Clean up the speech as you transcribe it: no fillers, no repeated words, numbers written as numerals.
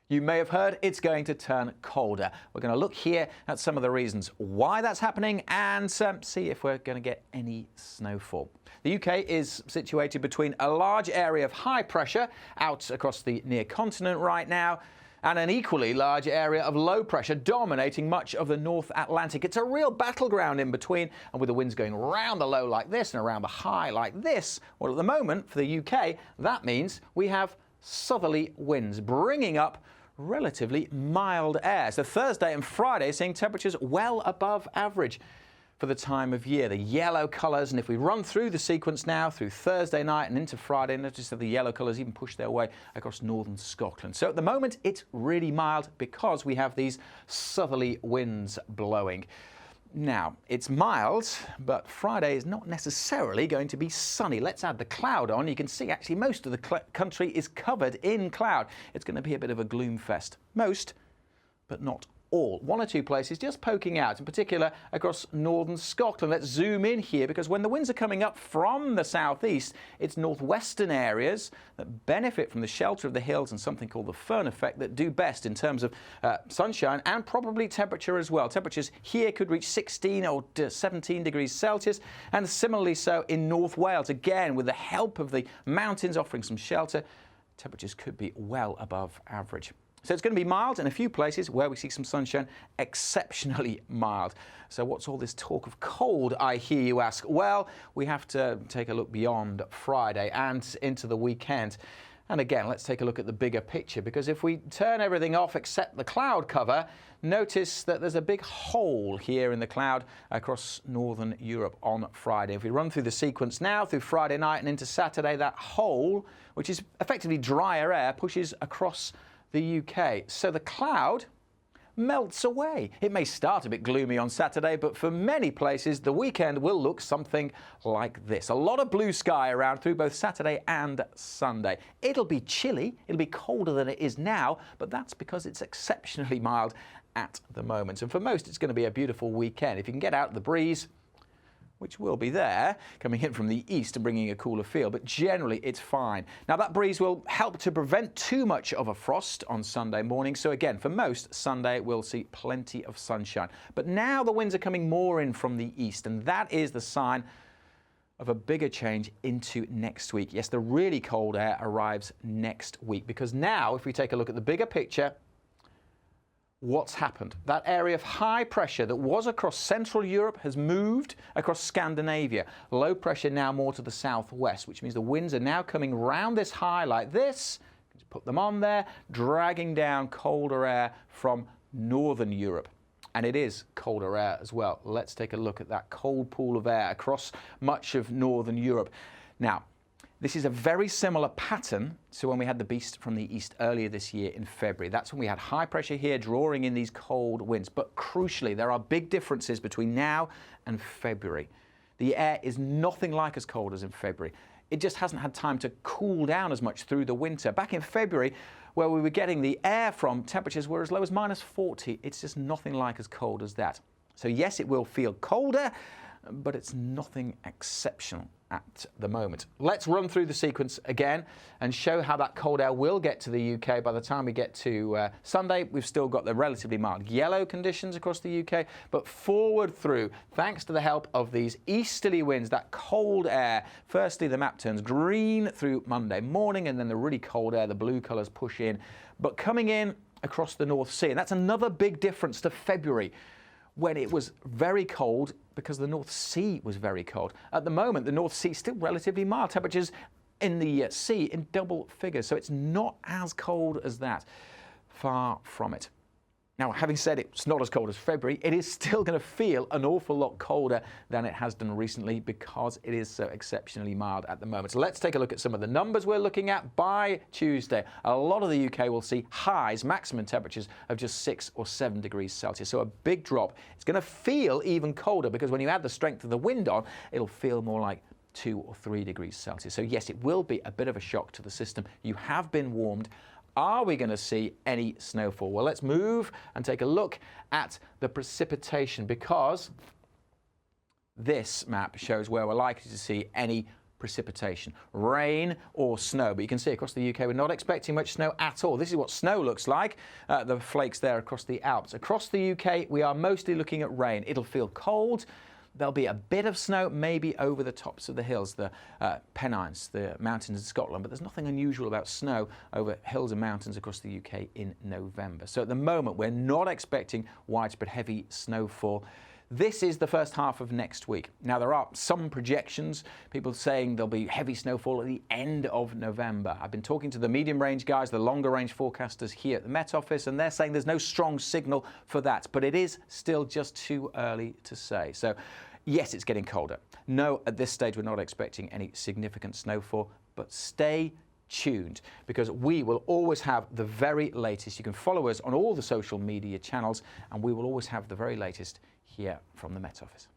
You may have heard it's going to turn colder. We're going to look here at some of the reasons why that's happening and see if we're going to get any snowfall. The UK is situated between a large area of high pressure out across the near continent right now and an equally large area of low pressure dominating much of the North Atlantic. It's a real battleground in between, and with the winds going around the low like this and around the high like this, well, at the moment for the UK, that means we have southerly winds bringing up relatively mild air. So Thursday and Friday seeing temperatures well above average for the time of year. The yellow colours, and if we run through the sequence now through Thursday night and into Friday, notice that the yellow colours even push their way across northern Scotland. So at the moment it's really mild because we have these southerly winds blowing. Now, it's mild, but Friday is not necessarily going to be sunny. Let's add the cloud on. You can see actually most of the country is covered in cloud. It's going to be a bit of a gloom fest. Most, but not all. One or two places just poking out, in particular across northern Scotland. Let's zoom in here because when the winds are coming up from the southeast, it's northwestern areas that benefit from the shelter of the hills and something called the Föhn effect that do best in terms of sunshine and probably temperature as well. Temperatures here could reach 16 or 17 degrees Celsius, and similarly so in North Wales. Again, with the help of the mountains offering some shelter, temperatures could be well above average. So it's going to be mild in a few places where we see some sunshine, exceptionally mild. So what's all this talk of cold, I hear you ask? Well, we have to take a look beyond Friday and into the weekend. And again, let's take a look at the bigger picture, because if we turn everything off except the cloud cover, notice that there's a big hole here in the cloud across northern Europe on Friday. If we run through the sequence now, through Friday night and into Saturday, that hole, which is effectively drier air, pushes across the UK. So the cloud melts away. It may start a bit gloomy on Saturday, but for many places, the weekend will look something like this. A lot of blue sky around through both Saturday and Sunday. It'll be chilly. It'll be colder than it is now, but that's because it's exceptionally mild at the moment. And for most, it's going to be a beautiful weekend. If you can get out the breeze, which will be there, coming in from the east and bringing a cooler feel, but generally it's fine. Now that breeze will help to prevent too much of a frost on Sunday morning, so again, for most, Sunday we'll see plenty of sunshine. But now the winds are coming more in from the east, and that is the sign of a bigger change into next week. Yes, the really cold air arrives next week, because now, if we take a look at the bigger picture, what's happened? That area of high pressure that was across Central Europe has moved across Scandinavia. Low pressure now more to the southwest, which means the winds are now coming round this high like this. Just put them on there, dragging down colder air from northern Europe. And it is colder air as well. Let's take a look at that cold pool of air across much of northern Europe. Now, this is a very similar pattern to when we had the beast from the east earlier this year in February. That's when we had high pressure here drawing in these cold winds. But crucially, there are big differences between now and February. The air is nothing like as cold as in February. It just hasn't had time to cool down as much through the winter. Back in February, where we were getting the air from, temperatures were as low as -40. It's just nothing like as cold as that. So yes, it will feel colder, but it's nothing exceptional at the moment. Let's run through the sequence again and show how that cold air will get to the UK. By the time we get to Sunday, we've still got the relatively mild yellow conditions across the UK, but forward through, thanks to the help of these easterly winds, that cold air. Firstly, the map turns green through Monday morning, and then the really cold air, the blue colours push in, but coming in across the North Sea. And that's another big difference to February, when it was very cold because the North Sea was very cold. At the moment, the North Sea is still relatively mild. Temperatures in the sea in double figures, so it's not as cold as that. Far from it. Now, having said it's not as cold as February, it is still going to feel an awful lot colder than it has done recently because it is so exceptionally mild at the moment. So let's take a look at some of the numbers we're looking at by Tuesday. A lot of the UK will see highs, maximum temperatures of just 6 or 7 degrees Celsius. So a big drop. It's going to feel even colder because when you add the strength of the wind on, it'll feel more like 2 or 3 degrees Celsius. So yes, it will be a bit of a shock to the system. You have been warmed. Are we going to see any snowfall? Well, let's move and take a look at the precipitation, because this map shows where we're likely to see any precipitation, rain or snow. But you can see across the UK we're not expecting much snow at all. This is what snow looks like, the flakes there across the Alps. Across the UK we are mostly looking at rain. It'll feel cold. There'll be a bit of snow maybe over the tops of the hills, the Pennines, the mountains in Scotland, but there's nothing unusual about snow over hills and mountains across the UK in November. So at the moment we're not expecting widespread heavy snowfall. This is the first half of next week. Now, there are some projections, people saying there'll be heavy snowfall at the end of November. I've been talking to the medium range guys, the longer range forecasters here at the Met Office, and they're saying there's no strong signal for that, but it is still just too early to say. So, yes, it's getting colder. No, at this stage, we're not expecting any significant snowfall, but stay tuned because we will always have the very latest. You can follow us on all the social media channels, and we will always have the very latest here from the Met Office.